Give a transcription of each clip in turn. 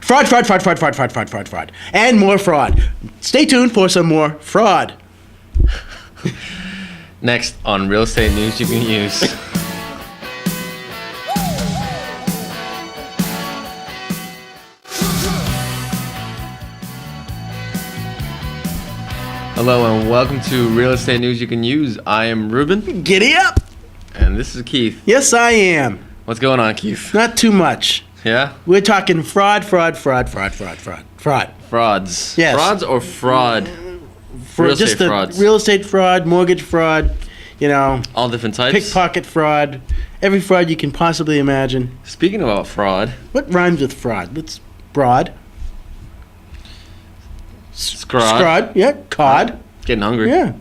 Fraud, fraud, fraud, fraud, fraud, fraud, fraud, fraud, fraud. And more fraud. Stay tuned for some more fraud. Next on Real Estate News You Can Use. Hello and welcome to Real Estate News You Can Use. I am Ruben. Giddy up. And this is Keith. Yes, I am. What's going on, Keith? Not too much. Yeah? We're talking fraud, fraud, fraud, fraud, fraud, fraud, fraud. Frauds. Yes. Frauds or fraud? For Real just estate frauds. Real estate fraud, mortgage fraud, all different types. pickpocket fraud, every fraud you can possibly imagine. Speaking about fraud. What rhymes with fraud? What's broad? Scrod. Yeah. Cod. Getting hungry. Yeah.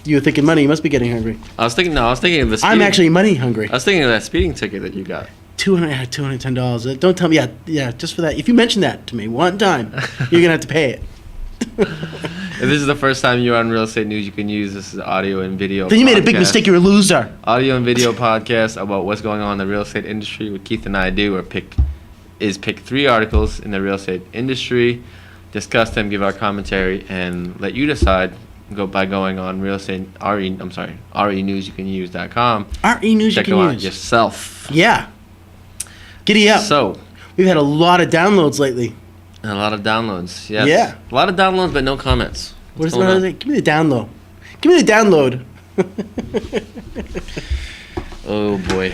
You were thinking money. You must be getting hungry. I was thinking of the speeding. I'm actually money hungry. I was thinking of that speeding ticket that you got. $210. Don't tell me. Yeah, just for that. If you mention that to me one time, you're gonna have to pay it. If this is the first time you're on Real Estate News You Can Use, this is audio and video. Then you made a big mistake. You're a loser. Audio and video podcast about what's going on in the real estate industry. What Keith and I do pick 3 articles in the real estate industry, discuss them, give our commentary, and let you decide. By going on renewsyoucanuse.com. RE News Check You it Can out Use. yourself. Yeah. Giddy up. So, we've had a lot of downloads lately. a lot of downloads. Yes. Yeah. A lot of downloads, but no comments. What is that? Give me the download. Give me the download. Oh boy.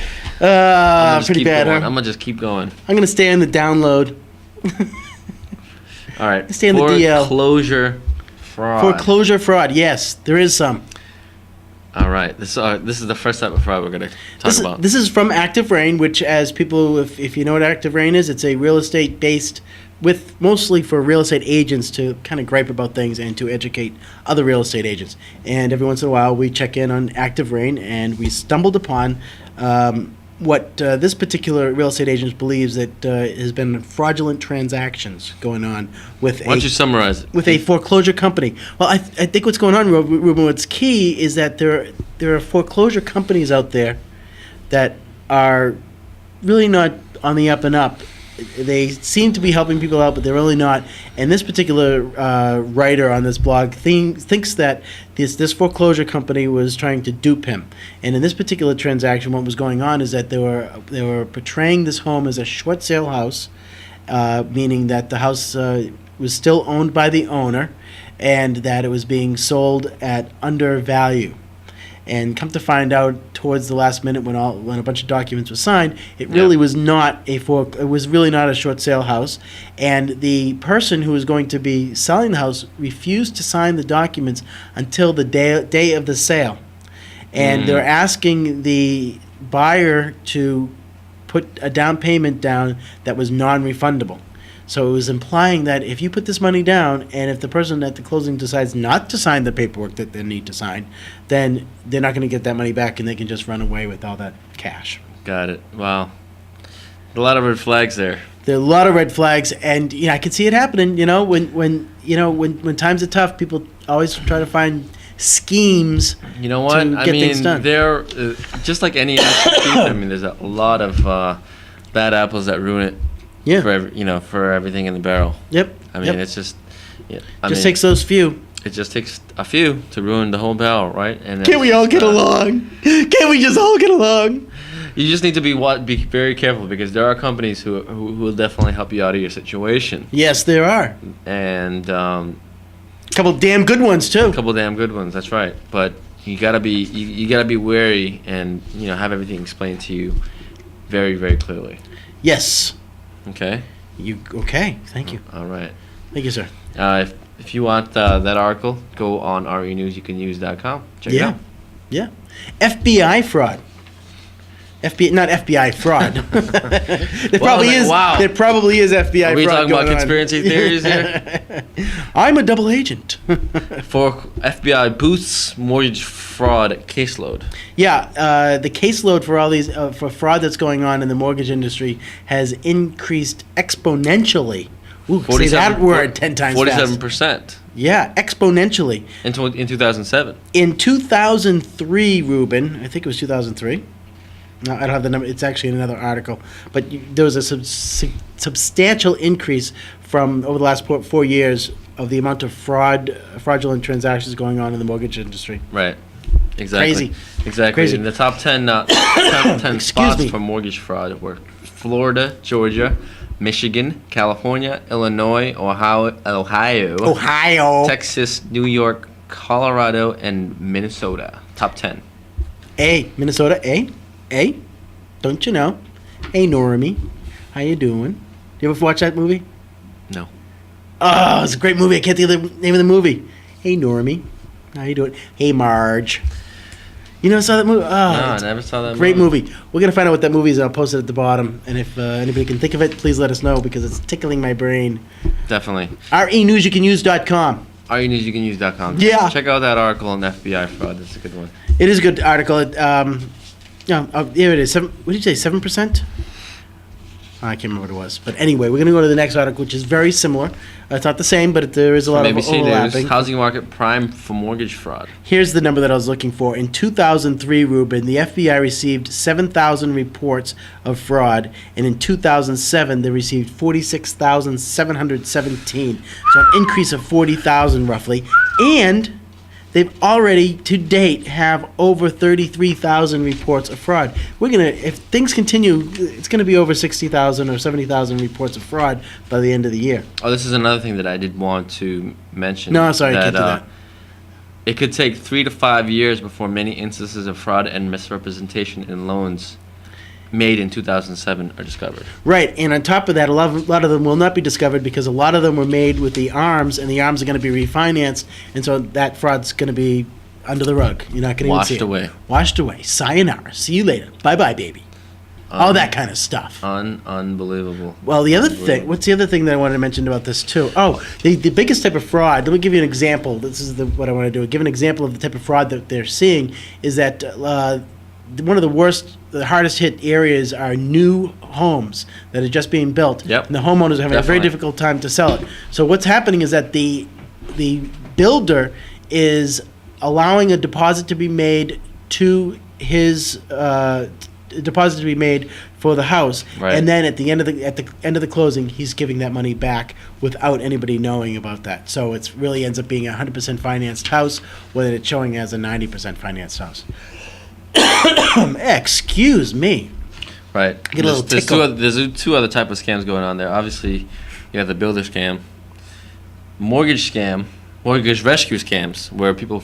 Pretty bad, huh? I'm gonna just keep going. I'm gonna stay on the download. All right. Stay on the DL. Foreclosure fraud. Foreclosure fraud. Yes, there is some. All right. This is the first type of fraud we're gonna talk about. This is from Active Rain, which, as people, if you know what Active Rain is, it's a real estate based, with mostly for real estate agents to kind of gripe about things and to educate other real estate agents. And every once in a while, we check in on Active Rain, and we stumbled upon what this particular real estate agent believes that has been fraudulent transactions going on with Why don't you summarize it? with a foreclosure company. Well, I think what's going on, Ruben, what's key is that there are foreclosure companies out there that are really not on the up and up. They seem to be helping people out, but they're really not. And this particular writer on this blog thinks that this foreclosure company was trying to dupe him. And in this particular transaction, what was going on is that they were portraying this home as a short sale house, meaning that the house was still owned by the owner, and that it was being sold at under value. And come to find out, towards the last minute, when a bunch of documents were signed, it really was not it was really not a short sale house. And the person who was going to be selling the house refused to sign the documents until the day of the sale. And they're asking the buyer to put a down payment down that was non-refundable. So it was implying that if you put this money down, and if the person at the closing decides not to sign the paperwork that they need to sign, then they're not going to get that money back, and they can just run away with all that cash. Got it. Wow. A lot of red flags there. There are a lot of red flags, and I can see it happening. When times are tough, people always try to find schemes. You know what? To get things done. They're just like any apple. There's a lot of bad apples that ruin it. Yeah. For everything in the barrel. Yep. It's just. Yeah, takes those few. It just takes a few to ruin the whole barrel, right? And Can't we all get along? Can't we just all get along? You just need to be very careful, because there are companies who will definitely help you out of your situation. Yes, there are. And a couple damn good ones too. A couple damn good ones. That's right. But you gotta be wary, and have everything explained to you very, very clearly. Yes. Okay. Okay? Thank you. All right. Thank you, sir. If you want that article, go on renewsyoucanuse.com. Check it out. Yeah. FBI fraud. Not FBI fraud. There probably is. Wow. There probably is FBI fraud. Are we talking about going conspiracy theories here? I'm a double agent. For FBI boosts mortgage fraud caseload. Yeah, the caseload for all these for fraud that's going on in the mortgage industry has increased exponentially. Ooh, say that word 10 times 47%. Yeah, exponentially. In 2007. In 2003, Ruben, I think it was 2003. No, I don't have the number. It's actually in another article. But there was a substantial increase from over the last 4 years of the amount of fraudulent transactions going on in the mortgage industry. Right. Exactly. Crazy. Exactly. Crazy. And the top 10, top 10 Excuse spots me. for mortgage fraud were Florida, Georgia, Michigan, California, Illinois, Ohio, Texas, New York, Colorado, and Minnesota. Top 10. Minnesota, don't you know? Hey, Normie, how you doing? You ever watch that movie? No. Oh, it's a great movie. I can't think of the name of the movie. Hey, Normie, how you doing? Hey, Marge. You never saw that movie? Oh, No, I never saw that great movie. We're going to find out what that movie is, and I'll post it at the bottom. And if anybody can think of it, please let us know, because it's tickling my brain. Definitely. renewsyoucanuse.com. renewsyoucanuse.com. Yeah. Check out that article on FBI fraud. That's a good one. It is a good article. Here it is. What did you say, 7%? I can't remember what it was. But anyway, we're going to go to the next article, which is very similar. It's not the same, but there is a lot of ABC overlapping. News, housing market prime for mortgage fraud. Here's the number that I was looking for. In 2003, Ruben, the FBI received 7,000 reports of fraud, and in 2007, they received 46,717. So an increase of 40,000 roughly. And they've already, to date, have over 33,000 reports of fraud. We're going to, if things continue, it's going to be over 60,000 or 70,000 reports of fraud by the end of the year. Oh, this is another thing that I did want to mention. No, sorry, I can't do that. It could take 3 to 5 years before many instances of fraud and misrepresentation in loans made in 2007 are discovered. Right, and on top of that, a lot of them will not be discovered because a lot of them were made with the arms, and the arms are going to be refinanced, and so that fraud's going to be under the rug. You're not going to even see it. Washed away. Sayonara. See you later. Bye-bye, baby. All that kind of stuff. Unbelievable. Well, the other thing, what's the other thing that I wanted to mention about this too? Oh, the biggest type of fraud, let me give you an example. This is what I want to do. Give an example of the type of fraud that they're seeing is that one of the hardest hit areas are new homes that are just being built. Yep. And the homeowners are having a very Definitely. difficult time to sell it. So what's happening is that the builder is allowing a deposit to be made to his deposit to be made for the house, Right. and then at the end of the closing, he's giving that money back without anybody knowing about that. So it really ends up being a 100% financed house, whether it's showing as a 90% financed house. Excuse me. Right. Get a little tickle. There's two other type of scams going on there. Obviously, you have the builder scam, mortgage scam, mortgage rescue scams, where people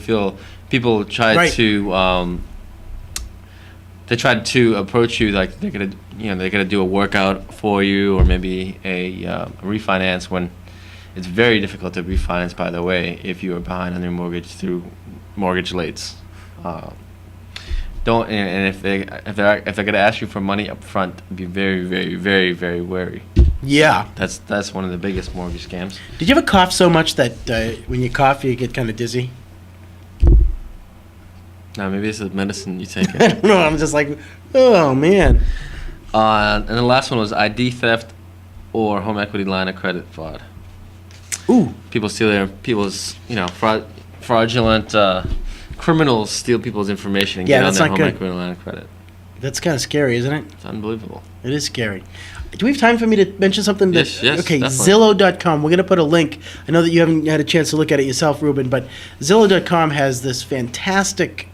try Right. to they tried to approach you like they're gonna do a workout for you, or maybe a refinance, when it's very difficult to refinance, by the way, if you are behind on your mortgage through mortgage lates. Don't, and if they're gonna ask you for money up front, be very, very, very, very wary. Yeah. That's one of the biggest mortgage scams. Did you ever cough so much that when you cough, you get kind of dizzy? Now maybe it's the medicine you take. I don't know. I'm just like, oh, man. And the last one was ID theft or home equity line of credit fraud. Ooh. People steal people's, fraudulent criminals steal people's information and Yeah, get on that's their not home good. equity line of credit. That's kind of scary, isn't it? It's unbelievable. It is scary. Do we have time for me to mention something? Yes, Okay, definitely. Zillow.com. We're going to put a link. I know that you haven't had a chance to look at it yourself, Ruben, but Zillow.com has this fantastic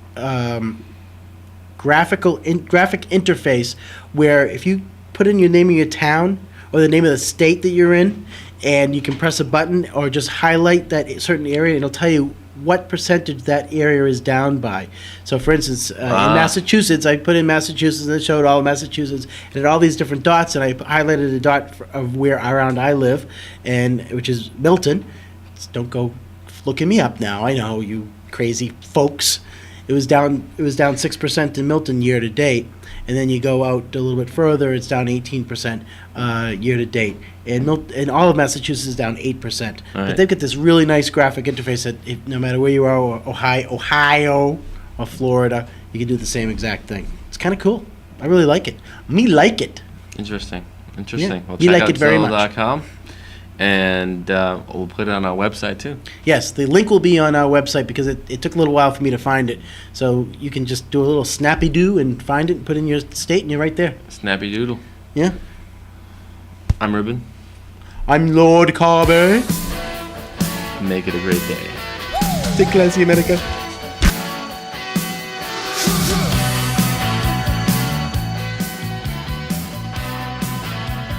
graphic interface where if you put in your name of your town or the name of the state that you're in, and you can press a button or just highlight that certain area, and it'll tell you what percentage that area is down by. So, for instance, in Massachusetts, I put in Massachusetts, and it showed all of Massachusetts, and it had all these different dots, and I highlighted a dot of where around I live, and which is Milton. Don't go looking me up now. I know, you crazy folks. It was down 6% in Milton year to date, and then you go out a little bit further, it's down 18% year to date, and all of Massachusetts is down 8%. All right. But they've got this really nice graphic interface that no matter where you are, or Ohio or Florida, you can do the same exact thing. It's kind of cool. I really like it. Me like it. Interesting. Yeah, Well, you check like out it very much. Zillow.com. And we'll put it on our website too. Yes, the link will be on our website because it took a little while for me to find it. So you can just do a little snappy do and find it and put in your state and you're right there. Snappy doodle. Yeah. I'm Ruben. I'm Lord Carberry. Make it a great day. Stay classy, America.